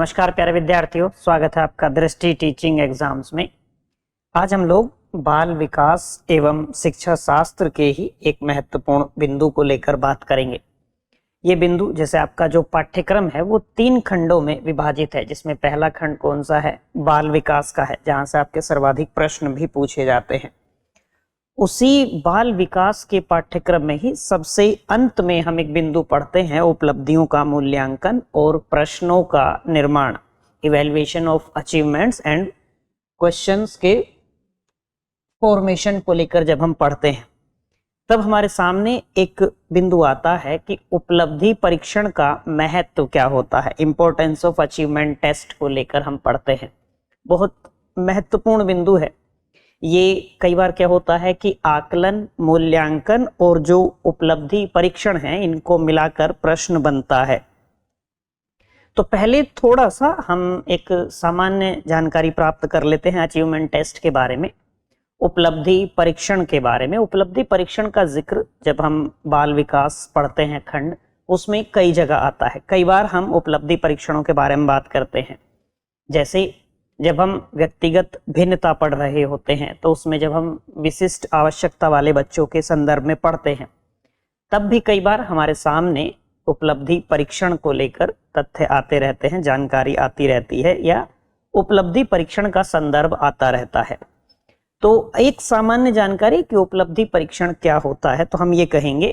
नमस्कार प्यारे विद्यार्थियों, स्वागत है आपका दृष्टि टीचिंग एग्जाम्स में। आज हम लोग बाल विकास एवं शिक्षा शास्त्र के ही एक महत्वपूर्ण बिंदु को लेकर बात करेंगे। ये बिंदु जैसे आपका जो पाठ्यक्रम है वो 3 खंडों में विभाजित है, जिसमें पहला खंड कौन सा है? बाल विकास का है, जहां से आपके सर्वाधिक प्रश्न भी पूछे जाते हैं। उसी बाल विकास के पाठ्यक्रम में ही सबसे अंत में हम एक बिंदु पढ़ते हैं, उपलब्धियों का मूल्यांकन और प्रश्नों का निर्माण, evaluation of achievements and questions के फॉर्मेशन को लेकर जब हम पढ़ते हैं तब हमारे सामने एक बिंदु आता है कि उपलब्धि परीक्षण का महत्व क्या होता है। इंपॉर्टेंस ऑफ अचीवमेंट टेस्ट को लेकर हम पढ़ते हैं, बहुत महत्वपूर्ण बिंदु है ये। कई बार क्या होता है कि आकलन, मूल्यांकन और जो उपलब्धि परीक्षण है इनको मिलाकर प्रश्न बनता है। तो पहले थोड़ा सा हम एक सामान्य जानकारी प्राप्त कर लेते हैं अचीवमेंट टेस्ट के बारे में, उपलब्धि परीक्षण के बारे में। उपलब्धि परीक्षण का जिक्र जब हम बाल विकास पढ़ते हैं खंड, उसमें कई जगह आता है। कई बार हम उपलब्धि परीक्षणों के बारे में बात करते हैं, जैसे जब हम व्यक्तिगत भिन्नता पढ़ रहे होते हैं तो उसमें जब हम विशिष्ट आवश्यकता वाले बच्चों के संदर्भ में पढ़ते हैं तब भी कई बार हमारे सामने उपलब्धि परीक्षण को लेकर तथ्य आते रहते हैं, जानकारी आती रहती है या उपलब्धि परीक्षण का संदर्भ आता रहता है। तो एक सामान्य जानकारी कि उपलब्धि परीक्षण क्या होता है, तो हम ये कहेंगे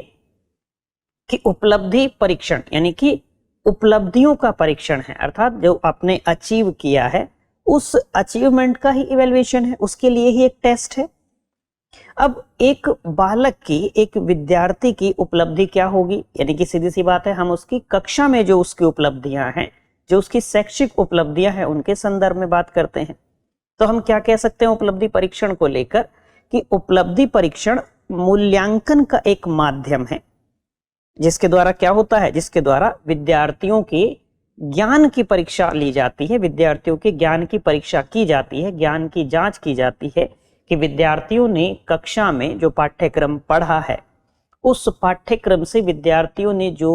कि उपलब्धि परीक्षण यानी कि उपलब्धियों का परीक्षण है, अर्थात जो आपने अचीव किया है उस अचीवमेंट का ही इवैल्यूएशन है, उसके लिए ही एक टेस्ट है। अब एक बालक की, एक विद्यार्थी की उपलब्धि क्या होगी, यानी कि सीधी सी बात है, हम उसकी कक्षा में जो उसकी उपलब्धियां हैं, जो उसकी शैक्षिक उपलब्धियां हैं, उनके संदर्भ में बात करते हैं। तो हम क्या कह सकते हैं उपलब्धि परीक्षण को लेकर कि उपलब्धि परीक्षण मूल्यांकन का एक माध्यम है, जिसके द्वारा क्या होता है, जिसके द्वारा विद्यार्थियों की ज्ञान की परीक्षा ली जाती है, विद्यार्थियों के ज्ञान की परीक्षा की जाती है, ज्ञान की जांच की जाती है कि विद्यार्थियों ने कक्षा में जो पाठ्यक्रम पढ़ा है उस पाठ्यक्रम से विद्यार्थियों ने जो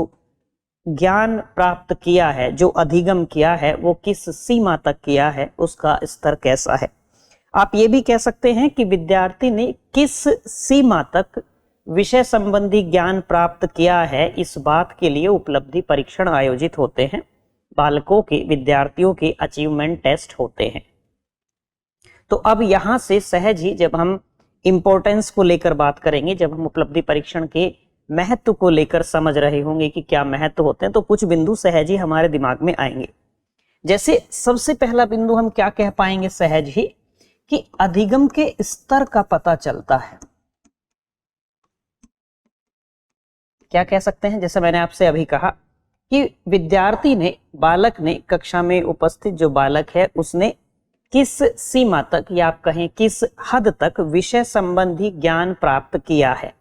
ज्ञान प्राप्त किया है, जो अधिगम किया है, वो किस सीमा तक किया है, उसका स्तर कैसा है। आप ये भी कह सकते हैं कि विद्यार्थी ने किस सीमा तक विषय संबंधी ज्ञान प्राप्त किया है, इस बात के लिए उपलब्धि परीक्षण आयोजित होते हैं। बालकों के, विद्यार्थियों के अचीवमेंट टेस्ट होते हैं। तो अब यहां से सहज ही जब हम इंपॉर्टेंस को लेकर बात करेंगे, जब हम उपलब्धि परीक्षण के महत्व को लेकर समझ रहे होंगे कि क्या महत्व होते हैं, तो कुछ बिंदु सहज ही हमारे दिमाग में आएंगे। जैसे सबसे पहला बिंदु हम क्या कह पाएंगे सहज ही कि अधिगम के स्तर का पता चलता है। क्या कह सकते हैं, जैसे मैंने आपसे अभी कहा कि विद्यार्थी ने, बालक ने, कक्षा में उपस्थित जो बालक है उसने किस सीमा तक या आप कहें किस हद तक विषय संबंधी ज्ञान प्राप्त किया है,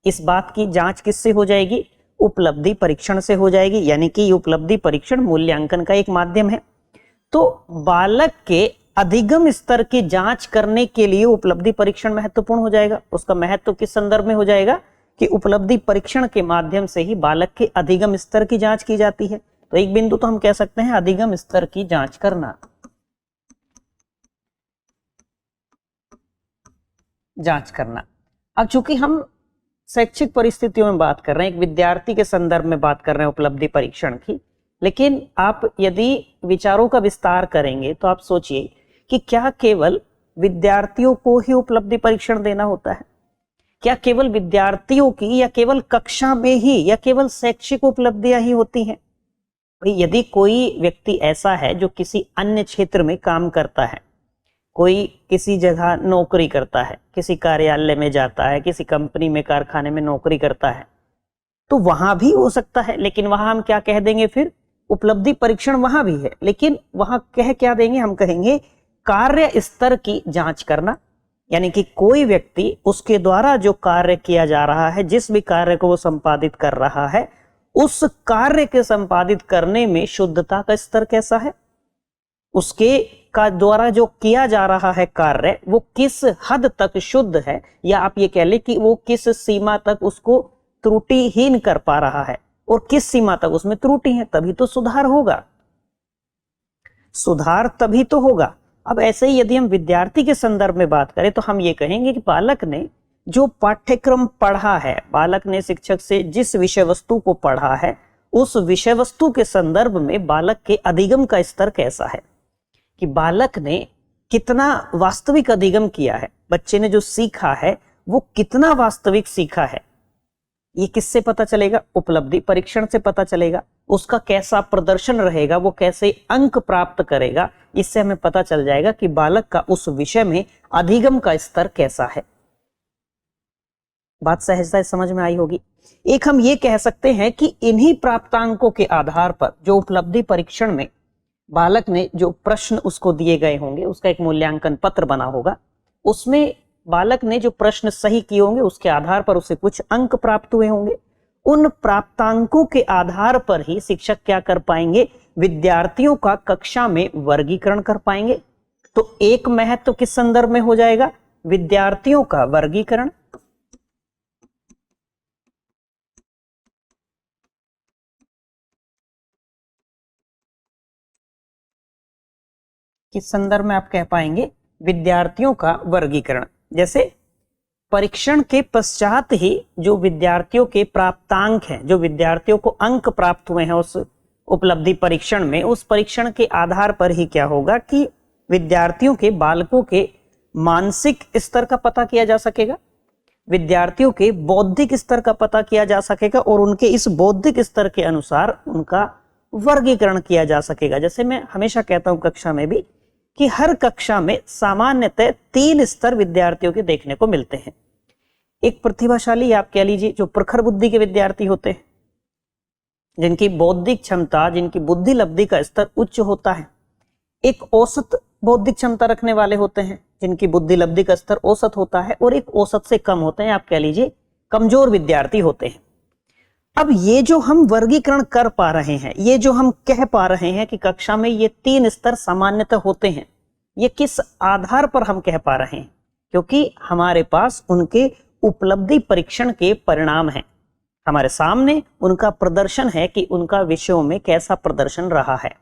इस बात की जांच किससे हो जाएगी? उपलब्धि परीक्षण से हो जाएगी। यानी कि उपलब्धि परीक्षण मूल्यांकन का एक माध्यम है। तो बालक के अधिगम स्तर की जांच करने के लिए उपलब्धि परीक्षण महत्वपूर्ण हो जाएगा। उसका महत्व किस संदर्भ में हो जाएगा कि उपलब्धि परीक्षण के माध्यम से ही बालक के अधिगम स्तर की जांच की जाती है। तो एक बिंदु तो हम कह सकते हैं अधिगम स्तर की जांच करना, जांच करना। अब चूंकि हम शैक्षिक परिस्थितियों में बात कर रहे हैं, एक विद्यार्थी के संदर्भ में बात कर रहे हैं उपलब्धि परीक्षण की, लेकिन आप यदि विचारों का विस्तार करेंगे तो आप सोचिए कि क्या केवल विद्यार्थियों को ही उपलब्धि परीक्षण देना होता है? क्या केवल विद्यार्थियों की या केवल कक्षा में ही या केवल शैक्षिक उपलब्धियां ही होती हैं? यदि कोई व्यक्ति ऐसा है जो किसी अन्य क्षेत्र में काम करता है, कोई किसी जगह नौकरी करता है, किसी कार्यालय में जाता है, किसी कंपनी में, कारखाने में नौकरी करता है, तो वहां भी हो सकता है। लेकिन वहां हम क्या कह देंगे, फिर उपलब्धि परीक्षण वहां भी है, लेकिन वहां कह क्या देंगे, हम कहेंगे कार्य स्तर की जांच करना। यानी कि कोई व्यक्ति, उसके द्वारा जो कार्य किया जा रहा है, जिस भी कार्य को वो संपादित कर रहा है, उस कार्य के संपादित करने में शुद्धता का स्तर कैसा है, उसके का द्वारा जो किया जा रहा है कार्य वो किस हद तक शुद्ध है, या आप ये कह ले कि वो किस सीमा तक उसको त्रुटिहीन कर पा रहा है, और किस सीमा तक उसमें त्रुटि है, तभी तो सुधार होगा। सुधार तभी तो होगा। अब ऐसे ही यदि हम विद्यार्थी के संदर्भ में बात करें तो हम ये कहेंगे कि बालक ने जो पाठ्यक्रम पढ़ा है, बालक ने शिक्षक से जिस विषय वस्तु को पढ़ा है, उस विषय वस्तु के संदर्भ में बालक के अधिगम का स्तर कैसा है, कि बालक ने कितना वास्तविक अधिगम किया है, बच्चे ने जो सीखा है वो कितना वास्तविक सीखा है। ये किससे पता चलेगा? उपलब्धि परीक्षण से पता चलेगा। उसका कैसा प्रदर्शन रहेगा, वो कैसे अंक प्राप्त करेगा, इससे हमें पता चल जाएगा कि बालक का उस विषय में अधिगम का स्तर कैसा है। बात सहजता समझ में आई होगी। एक हम ये कह सकते हैं कि इन्हीं प्राप्तांकों के आधार पर जो उपलब्धि परीक्षण में बालक ने जो प्रश्न उसको दिए गए होंगे, उसका एक मूल्यांकन पत्र बना होगा, उसमें बालक ने जो प्रश्न सही किए होंगे उसके आधार पर उसे कुछ अंक प्राप्त हुए होंगे। उन प्राप्तांकों के आधार पर ही शिक्षक क्या कर पाएंगे? विद्यार्थियों का कक्षा में वर्गीकरण कर पाएंगे। तो एक महत्व किस संदर्भ में हो जाएगा? विद्यार्थियों का वर्गीकरण। किस संदर्भ में आप कह पाएंगे? विद्यार्थियों का वर्गीकरण। जैसे परीक्षण के पश्चात ही जो विद्यार्थियों के प्राप्तांक हैं, जो विद्यार्थियों को अंक प्राप्त हुए हैं उस उपलब्धि परीक्षण में, उस परीक्षण के आधार पर ही क्या होगा कि विद्यार्थियों के, बालकों के मानसिक स्तर का पता किया जा सकेगा, विद्यार्थियों के बौद्धिक स्तर का पता किया जा सकेगा और उनके इस बौद्धिक स्तर के अनुसार उनका वर्गीकरण किया जा सकेगा। जैसे मैं हमेशा कहता हूं कक्षा में भी कि हर कक्षा में सामान्यतः 3 स्तर विद्यार्थियों के देखने को मिलते हैं। एक प्रतिभाशाली, आप कह लीजिए जो प्रखर बुद्धि के विद्यार्थी होते हैं, जिनकी बौद्धिक क्षमता, जिनकी बुद्धि लब्धि का स्तर उच्च होता है। एक औसत बौद्धिक क्षमता रखने वाले होते हैं, जिनकी बुद्धि लब्धि का स्तर औसत होता है, और एक औसत से कम होते हैं, आप कह लीजिए कमजोर विद्यार्थी होते हैं। अब ये जो हम वर्गीकरण कर पा रहे हैं, ये जो हम कह पा रहे हैं कि कक्षा में ये 3 स्तर सामान्यतः होते हैं, ये किस आधार पर हम कह पा रहे हैं? क्योंकि हमारे पास उनके उपलब्धि परीक्षण के परिणाम हैं, हमारे सामने उनका प्रदर्शन है कि उनका विषयों में कैसा प्रदर्शन रहा है,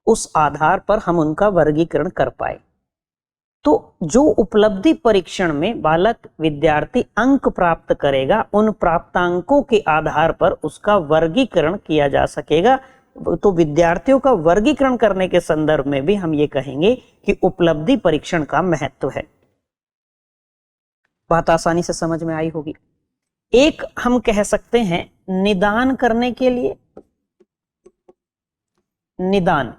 उस आधार पर हम उनका वर्गीकरण कर पाए। तो जो उपलब्धि परीक्षण में बालक, विद्यार्थी अंक प्राप्त करेगा, उन प्राप्तांकों के आधार पर उसका वर्गीकरण किया जा सकेगा। तो विद्यार्थियों का वर्गीकरण करने के संदर्भ में भी हम ये कहेंगे कि उपलब्धि परीक्षण का महत्व है। बात आसानी से समझ में आई होगी। एक हम कह सकते हैं निदान करने के लिए, निदान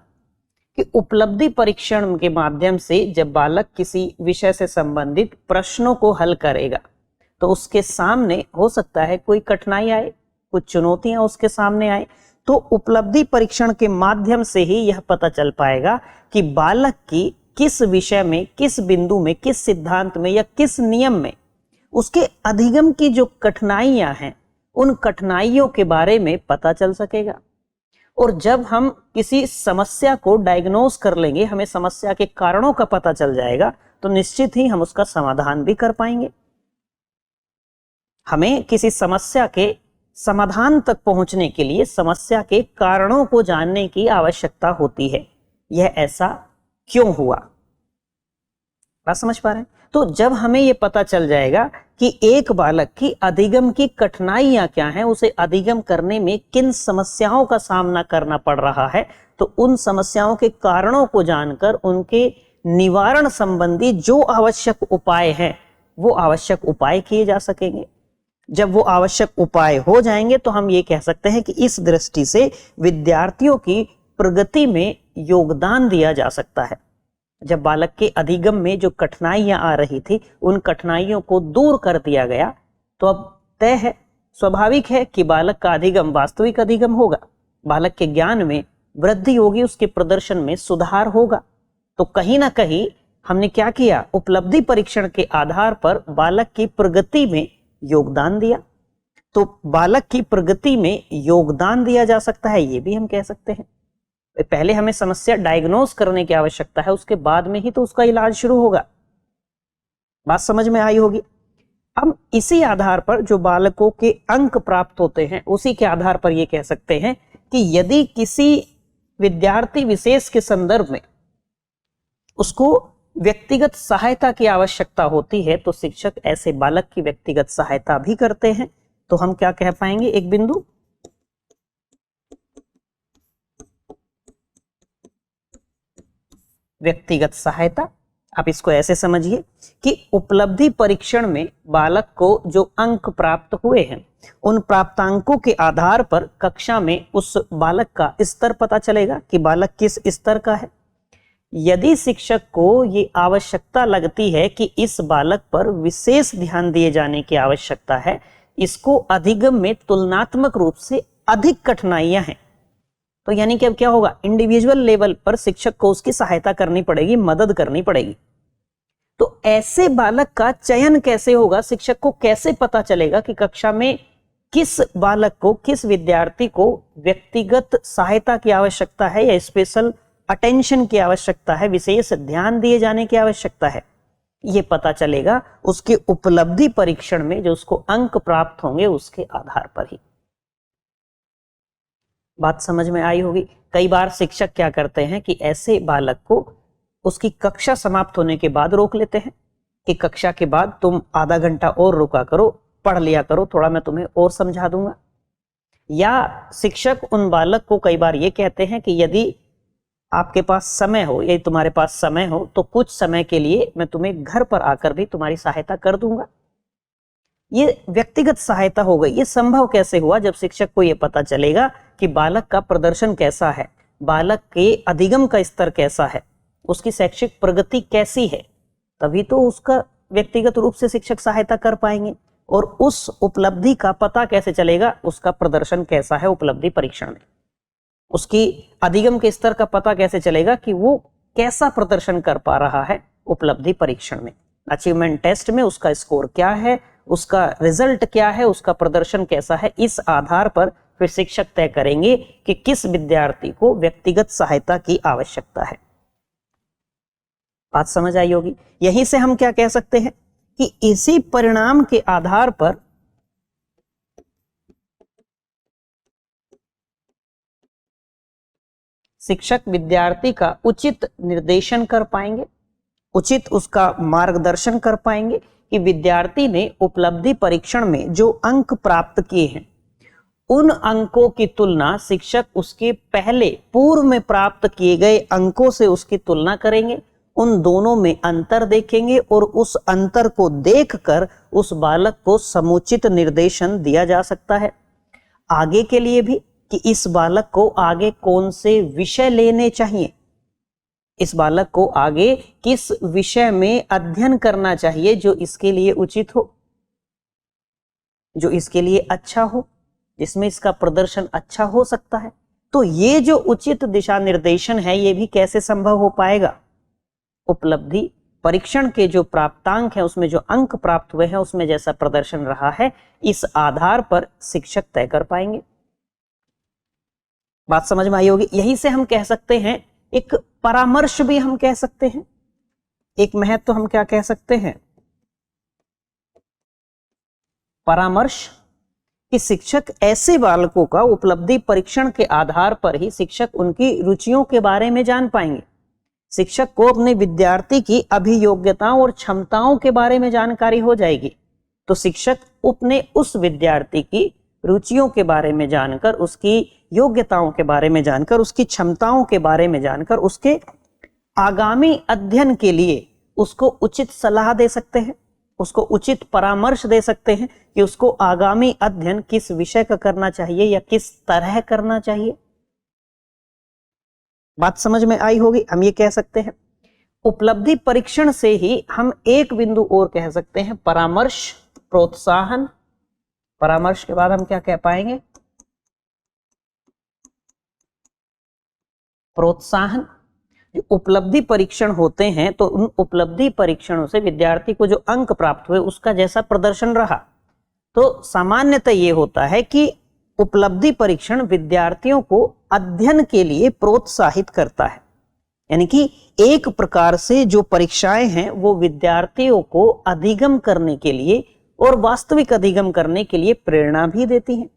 कि उपलब्धि परीक्षण के माध्यम से जब बालक किसी विषय से संबंधित प्रश्नों को हल करेगा तो उसके सामने हो सकता है कोई कठिनाई आए, कुछ चुनौतियां उसके सामने आए, तो उपलब्धि परीक्षण के माध्यम से ही यह पता चल पाएगा कि बालक की किस विषय में, किस बिंदु में, किस सिद्धांत में या किस नियम में उसके अधिगम की जो कठिनाइयां हैं, उन कठिनाइयों के बारे में पता चल सकेगा। और जब हम किसी समस्या को डायग्नोज कर लेंगे, हमें समस्या के कारणों का पता चल जाएगा, तो निश्चित ही हम उसका समाधान भी कर पाएंगे। हमें किसी समस्या के समाधान तक पहुंचने के लिए समस्या के कारणों को जानने की आवश्यकता होती है। यह ऐसा क्यों हुआ? बात समझ पा रहे हैं? तो जब हमें यह पता चल जाएगा कि एक बालक की अधिगम की कठिनाइयां क्या हैं, उसे अधिगम करने में किन समस्याओं का सामना करना पड़ रहा है, तो उन समस्याओं के कारणों को जानकर उनके निवारण संबंधी जो आवश्यक उपाय हैं, वो आवश्यक उपाय किए जा सकेंगे। जब वो आवश्यक उपाय हो जाएंगे तो हम ये कह सकते हैं कि इस दृष्टि से विद्यार्थियों की प्रगति में योगदान दिया जा सकता है। जब बालक के अधिगम में जो कठिनाइयां आ रही थी, उन कठिनाइयों को दूर कर दिया गया, तो अब तय है, स्वाभाविक है कि बालक का अधिगम वास्तविक अधिगम होगा, बालक के ज्ञान में वृद्धि होगी, उसके प्रदर्शन में सुधार होगा। तो कहीं ना कहीं हमने क्या किया? उपलब्धि परीक्षण के आधार पर बालक की प्रगति में योगदान दिया। तो बालक की प्रगति में योगदान दिया जा सकता है, ये भी हम कह सकते हैं। पहले हमें समस्या डायग्नोज करने की आवश्यकता है, उसके बाद में ही तो उसका इलाज शुरू होगा। बात समझ में आई होगी। हम इसी आधार पर जो बालकों के अंक प्राप्त होते हैं, उसी के आधार पर यह कह सकते हैं कि यदि किसी विद्यार्थी विशेष के संदर्भ में उसको व्यक्तिगत सहायता की आवश्यकता होती है तो शिक्षक ऐसे बालक की व्यक्तिगत सहायता भी करते हैं। तो हम क्या कह पाएंगे, एक बिंदु व्यक्तिगत सहायता। आप इसको ऐसे समझिए कि उपलब्धि परीक्षण में बालक को जो अंक प्राप्त हुए हैं उन प्राप्तांकों के आधार पर कक्षा में उस बालक का स्तर पता चलेगा कि बालक किस स्तर का है। यदि शिक्षक को ये आवश्यकता लगती है कि इस बालक पर विशेष ध्यान दिए जाने की आवश्यकता है, इसको अधिगम में तुलनात्मक रूप से अधिक कठिनाइयां हैं, तो यानी कि अब क्या होगा, इंडिविजुअल लेवल पर शिक्षक को उसकी सहायता करनी पड़ेगी, मदद करनी पड़ेगी। तो ऐसे बालक का चयन कैसे होगा, शिक्षक को कैसे पता चलेगा कि कक्षा में किस बालक को, किस विद्यार्थी को व्यक्तिगत सहायता की आवश्यकता है या स्पेशल अटेंशन की आवश्यकता है, विशेष ध्यान दिए जाने की आवश्यकता है। ये पता चलेगा उसके उपलब्धि परीक्षण में, जो उसको अंक प्राप्त होंगे उसके आधार पर ही। बात समझ में आई होगी। कई बार शिक्षक क्या करते हैं कि ऐसे बालक को उसकी कक्षा समाप्त होने के बाद रोक लेते हैं कि कक्षा के बाद तुम आधा घंटा और रुका करो, पढ़ लिया करो, थोड़ा मैं तुम्हें और समझा दूंगा। या शिक्षक उन बालक को कई बार ये कहते हैं कि यदि आपके पास समय हो, यदि तुम्हारे पास समय हो तो कुछ समय के लिए मैं तुम्हें घर पर आकर भी तुम्हारी सहायता कर दूंगा। ये व्यक्तिगत सहायता हो गई। ये संभव कैसे हुआ, जब शिक्षक को ये पता चलेगा कि बालक का प्रदर्शन कैसा है, बालक के अधिगम का स्तर कैसा है, उसकी शैक्षिक प्रगति कैसी है, तभी तो उसका व्यक्तिगत रूप से शिक्षक सहायता कर पाएंगे। और उस उपलब्धि का पता कैसे चलेगा, उसका प्रदर्शन कैसा है उपलब्धि परीक्षण में, उसकी अधिगम के स्तर का पता कैसे चलेगा कि वो कैसा प्रदर्शन कर पा रहा है उपलब्धि परीक्षण में, अचीवमेंट टेस्ट में उसका स्कोर क्या है, उसका रिजल्ट क्या है, उसका प्रदर्शन कैसा है। इस आधार पर फिर शिक्षक तय करेंगे कि किस विद्यार्थी को व्यक्तिगत सहायता की आवश्यकता है। बात समझ आई होगी। यहीं से हम क्या कह सकते हैं कि इसी परिणाम के आधार पर शिक्षक विद्यार्थी का उचित निर्देशन कर पाएंगे, उचित उसका मार्गदर्शन कर पाएंगे कि विद्यार्थी ने उपलब्धि परीक्षण में जो अंक प्राप्त किए हैं उन अंकों की तुलना शिक्षक उसके पहले पूर्व में प्राप्त किए गए अंकों से उसकी तुलना करेंगे, उन दोनों में अंतर देखेंगे और उस अंतर को देखकर उस बालक को समुचित निर्देशन दिया जा सकता है आगे के लिए भी, कि इस बालक को आगे कौन से विषय लेने चाहिए, इस बालक को आगे किस विषय में अध्ययन करना चाहिए जो इसके लिए उचित हो, जो इसके लिए अच्छा हो, जिसमें इसका प्रदर्शन अच्छा हो सकता है। तो ये जो उचित दिशा निर्देशन है ये भी कैसे संभव हो पाएगा, उपलब्धि परीक्षण के जो प्राप्तांक है उसमें जो अंक प्राप्त हुए हैं उसमें जैसा प्रदर्शन रहा है, इस आधार पर शिक्षक तय कर पाएंगे। बात समझ में आई होगी। यही से हम कह सकते हैं, एक परामर्श भी हम कह सकते हैं, एक महत्व तो हम क्या कह सकते हैं, परामर्श, कि शिक्षक ऐसे बालकों का उपलब्धि परीक्षण के आधार पर ही शिक्षक उनकी रुचियों के बारे में जान पाएंगे। शिक्षक को अपने विद्यार्थी की अभियोग्यताओं और क्षमताओं के बारे में जानकारी हो जाएगी, तो शिक्षक अपने उस विद्यार्थी की रुचियों के बारे में जानकर, उसकी योग्यताओं के बारे में जानकर, उसकी क्षमताओं के बारे में जानकर उसके आगामी अध्ययन के लिए उसको उचित सलाह दे सकते हैं, उसको उचित परामर्श दे सकते हैं कि उसको आगामी अध्ययन किस विषय का करना चाहिए या किस तरह करना चाहिए। बात समझ में आई होगी। हम ये कह सकते हैं उपलब्धि परीक्षण से ही हम एक बिंदु और कह सकते हैं, परामर्श, प्रोत्साहन। परामर्श के बाद हम क्या कह पाएंगे, प्रोत्साहन। जो उपलब्धि परीक्षण होते हैं तो उन उपलब्धि परीक्षणों से विद्यार्थी को जो अंक प्राप्त हुए उसका जैसा प्रदर्शन रहा, तो सामान्यतः ये होता है कि उपलब्धि परीक्षण विद्यार्थियों को अध्ययन के लिए प्रोत्साहित करता है। यानी कि एक प्रकार से जो परीक्षाएं हैं वो विद्यार्थियों को अधिगम करने के लिए और वास्तविक अधिगम करने के लिए प्रेरणा भी देती हैं।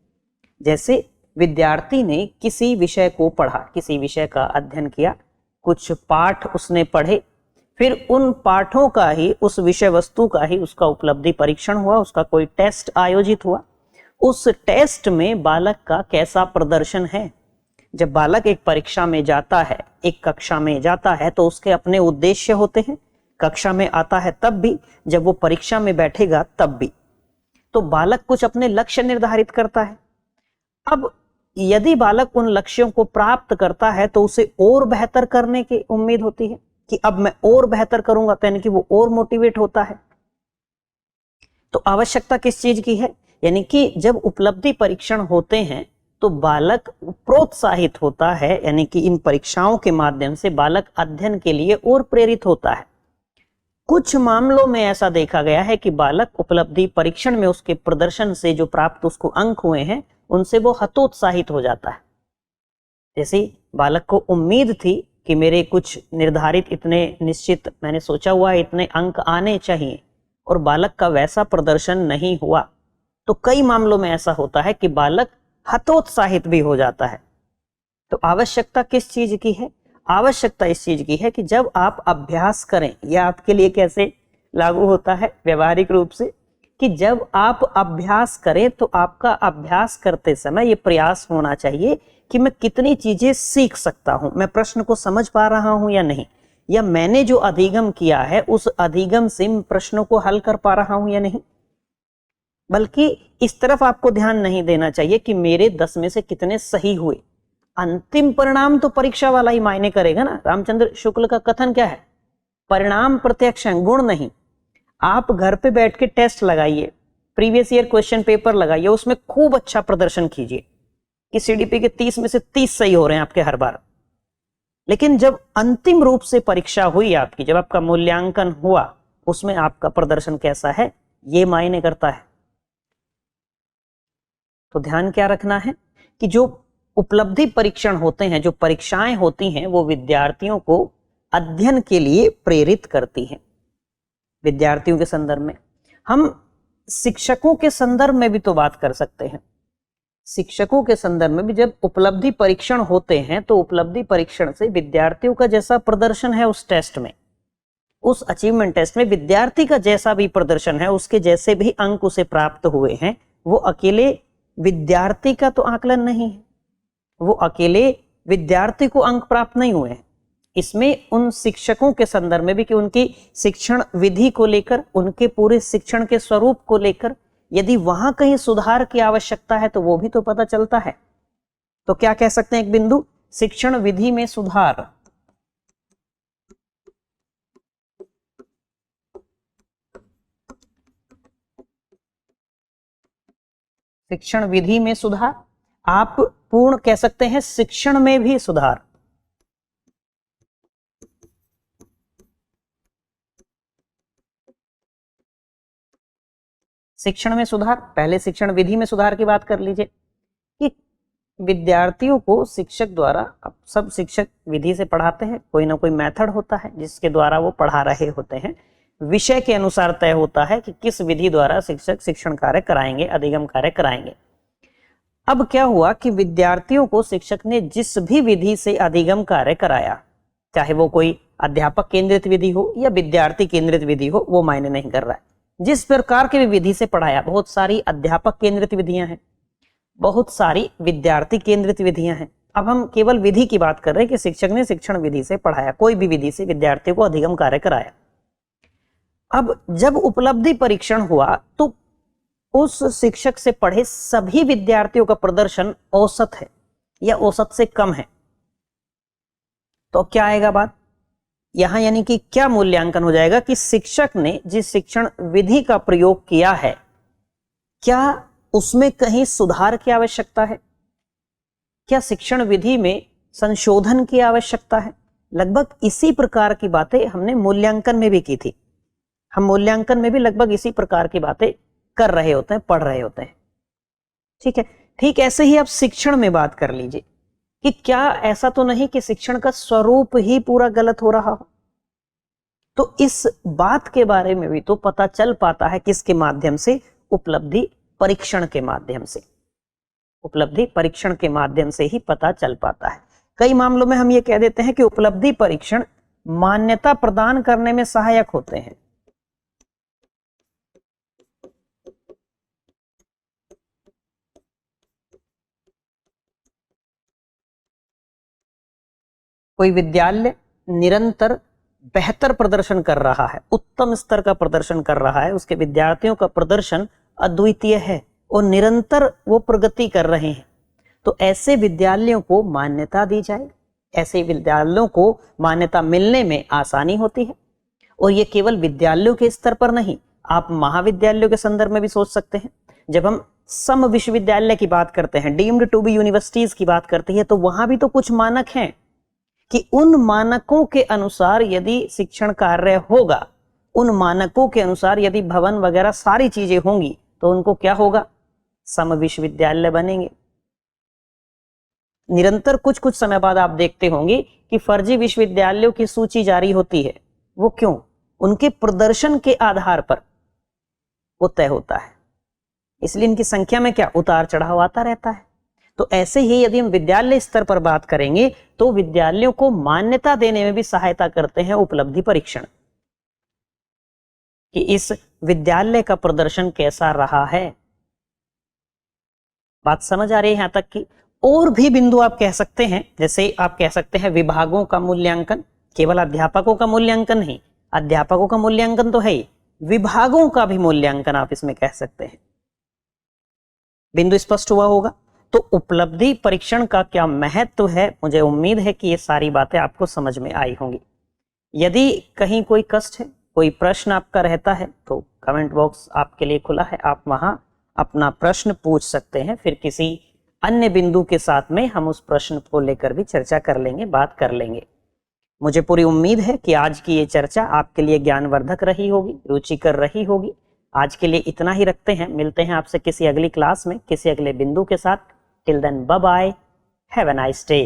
जैसे विद्यार्थी ने किसी विषय को पढ़ा, किसी विषय का अध्ययन किया, कुछ पाठ उसने पढ़े, फिर उन पाठों का ही, उस विषय वस्तु का ही उसका उपलब्धि परीक्षण हुआ, उसका कोई टेस्ट आयोजित हुआ। उस टेस्ट में बालक का कैसा प्रदर्शन है। जब बालक एक परीक्षा में जाता है, एक कक्षा में जाता है, तो उसके अपने उद्देश्य होते हैं। कक्षा में आता है तब भी, जब वो परीक्षा में बैठेगा तब भी। तो बालक कुछ अपने लक्ष्य निर्धारित करता है। अब यदि बालक उन लक्ष्यों को प्राप्त करता है तो उसे और बेहतर करने की उम्मीद होती है कि अब मैं और बेहतर करूंगा, तो यानी कि वो और मोटिवेट होता है। तो आवश्यकता किस चीज की है, यानी कि जब उपलब्धि परीक्षण होते हैं तो बालक प्रोत्साहित होता है, यानी कि इन परीक्षाओं के माध्यम से बालक अध्ययन के लिए और प्रेरित होता है। कुछ मामलों में ऐसा देखा गया है कि बालक उपलब्धि परीक्षण में उसके प्रदर्शन से जो प्राप्त उसको अंक हुए हैं उनसे वो हतोत्साहित हो जाता है। जैसे बालक को उम्मीद थी कि मेरे कुछ निर्धारित, इतने निश्चित, मैंने सोचा हुआ इतने अंक आने चाहिए, और बालक का वैसा प्रदर्शन नहीं हुआ, तो कई मामलों में ऐसा होता है कि बालक हतोत्साहित भी हो जाता है। तो आवश्यकता किस चीज की है, आवश्यकता इस चीज की है कि जब आप अभ्यास करें, यह आपके लिए कैसे लागू होता है व्यवहारिक रूप से, कि जब आप अभ्यास करें तो आपका अभ्यास करते समय ये प्रयास होना चाहिए कि मैं कितनी चीजें सीख सकता हूं, मैं प्रश्न को समझ पा रहा हूं या नहीं, या मैंने जो अधिगम किया है उस अधिगम से प्रश्नों को हल कर पा रहा हूं या नहीं। बल्कि इस तरफ आपको ध्यान नहीं देना चाहिए कि मेरे 10 में से कितने सही हुए। अंतिम परिणाम तो परीक्षा वाला ही मायने करेगा ना। रामचंद्र शुक्ल का कथन क्या है, परिणाम प्रत्यक्ष है, गुण नहीं। आप घर पे बैठ के टेस्ट लगाइए, प्रीवियस ईयर क्वेश्चन पेपर लगाइए, उसमें खूब अच्छा प्रदर्शन कीजिए कि सीडीपी के 30 में से 30 सही हो रहे हैं आपके हर बार। लेकिन जब अंतिम रूप से परीक्षा हुई आपकी, जब आपका मूल्यांकन हुआ, उसमें आपका प्रदर्शन कैसा है ये मायने करता है। तो ध्यान क्या रखना है कि जो उपलब्धि परीक्षण होते हैं, जो परीक्षाएं होती हैं, वो विद्यार्थियों को अध्ययन के लिए प्रेरित करती हैं। विद्यार्थियों के संदर्भ में, हम शिक्षकों के संदर्भ में भी तो बात कर सकते हैं। शिक्षकों के संदर्भ में भी जब उपलब्धि परीक्षण होते हैं तो उपलब्धि परीक्षण से विद्यार्थियों का जैसा प्रदर्शन है उस टेस्ट में, उस अचीवमेंट टेस्ट में, विद्यार्थी का जैसा भी प्रदर्शन है, उसके जैसे भी अंक उसे प्राप्त हुए हैं, वो अकेले विद्यार्थी का तो आकलन नहीं है, वो अकेले विद्यार्थी को अंक प्राप्त नहीं हुए हैं। इसमें उन शिक्षकों के संदर्भ में भी कि उनकी शिक्षण विधि को लेकर, उनके पूरे शिक्षण के स्वरूप को लेकर यदि वहां कहीं सुधार की आवश्यकता है तो वो भी तो पता चलता है। तो क्या कह सकते हैं एक बिंदु, शिक्षण विधि में सुधार। शिक्षण विधि में सुधार, आप पूर्ण कह सकते हैं शिक्षण में भी सुधार। शिक्षण में सुधार, पहले शिक्षण विधि में सुधार की बात कर लीजिए कि विद्यार्थियों को शिक्षक द्वारा, अब सब शिक्षक विधि से पढ़ाते हैं, कोई ना कोई मेथड होता है जिसके द्वारा वो पढ़ा रहे होते हैं, विषय के अनुसार तय होता है कि किस विधि द्वारा शिक्षक शिक्षण कार्य कराएंगे, अधिगम कार्य कराएंगे। अब क्या हुआ कि विद्यार्थियों को शिक्षक ने जिस भी विधि से अधिगम कार्य कराया, चाहे वो कोई अध्यापक केंद्रित विधि हो या विद्यार्थी केंद्रित विधि हो, वो मायने नहीं कर रहा है, जिस प्रकार के भी विधि से पढ़ाया, बहुत सारी अध्यापक केंद्रित विधियां हैं, बहुत सारी विद्यार्थी केंद्रित विधियां हैं। अब हम केवल विधि की बात कर रहे हैं कि शिक्षक ने शिक्षण विधि से पढ़ाया, कोई भी विधि से विद्यार्थियों को अधिगम कार्य कराया। अब जब उपलब्धि परीक्षण हुआ तो उस शिक्षक से पढ़े सभी विद्यार्थियों का प्रदर्शन औसत है या औसत से कम है, तो क्या आएगा बात यहां, यानी कि क्या मूल्यांकन हो जाएगा कि शिक्षक ने जिस शिक्षण विधि का प्रयोग किया है, क्या उसमें कहीं सुधार की आवश्यकता है, क्या शिक्षण विधि में संशोधन की आवश्यकता है। लगभग इसी प्रकार की बातें हमने मूल्यांकन में भी की थी। हम मूल्यांकन में भी लगभग इसी प्रकार की बातें कर रहे होते हैं, पढ़ रहे होते हैं। ठीक है, ठीक ऐसे ही आप शिक्षण में बात कर लीजिए कि क्या ऐसा तो नहीं कि शिक्षण का स्वरूप ही पूरा गलत हो रहा हो। तो इस बात के बारे में भी तो पता चल पाता है किसके माध्यम से, उपलब्धि परीक्षण के माध्यम से। उपलब्धि परीक्षण के माध्यम से ही पता चल पाता है। कई मामलों में हम ये कह देते हैं कि उपलब्धि परीक्षण मान्यता प्रदान करने में सहायक होते हैं। कोई विद्यालय निरंतर बेहतर प्रदर्शन कर रहा है, उत्तम स्तर का प्रदर्शन कर रहा है, उसके विद्यार्थियों का प्रदर्शन अद्वितीय है और निरंतर वो प्रगति कर रहे हैं, तो ऐसे विद्यालयों को मान्यता दी जाए। ऐसे विद्यालयों को मान्यता मिलने में आसानी होती है। और ये केवल विद्यालयों के स्तर पर नहीं, आप महाविद्यालयों के संदर्भ में भी सोच सकते हैं। जब हम सम विश्वविद्यालय की बात करते हैं, डीम्ड टू बी यूनिवर्सिटीज की बात करते हैं, तो वहां भी तो कुछ मानक हैं कि उन मानकों के अनुसार यदि शिक्षण कार्य होगा, उन मानकों के अनुसार यदि भवन वगैरह सारी चीजें होंगी, तो उनको क्या होगा, सम विश्वविद्यालय बनेंगे। निरंतर कुछ कुछ समय बाद आप देखते होंगे कि फर्जी विश्वविद्यालयों की सूची जारी होती है। वो क्यों? उनके प्रदर्शन के आधार पर वो तय होता है, इसलिए इनकी संख्या में क्या उतार चढ़ाव आता रहता है। तो ऐसे ही यदि हम विद्यालय स्तर पर बात करेंगे तो विद्यालयों को मान्यता देने में भी सहायता करते हैं उपलब्धि परीक्षण, कि इस विद्यालय का प्रदर्शन कैसा रहा है। बात समझ आ रही है यहां तक की? और भी बिंदु आप कह सकते हैं, जैसे आप कह सकते हैं विभागों का मूल्यांकन, केवल अध्यापकों का मूल्यांकन नहीं, अध्यापकों का मूल्यांकन तो है ही, विभागों का भी मूल्यांकन आप इसमें कह सकते हैं। बिंदु स्पष्ट हुआ होगा। तो उपलब्धि परीक्षण का क्या महत्व है, मुझे उम्मीद है कि ये सारी बातें आपको समझ में आई होंगी। यदि कहीं कोई कष्ट है, कोई प्रश्न आपका रहता है, तो कमेंट बॉक्स आपके लिए खुला है, आप वहां अपना प्रश्न पूछ सकते हैं। फिर किसी अन्य बिंदु के साथ में हम उस प्रश्न को लेकर भी चर्चा कर लेंगे, बात कर लेंगे। मुझे पूरी उम्मीद है कि आज की ये चर्चा आपके लिए ज्ञानवर्धक रही होगी, रुचिकर रही होगी। आज के लिए इतना ही रखते हैं, मिलते हैं आपसे किसी अगली क्लास में किसी अगले बिंदु के साथ। Till then, bye bye, have a nice day.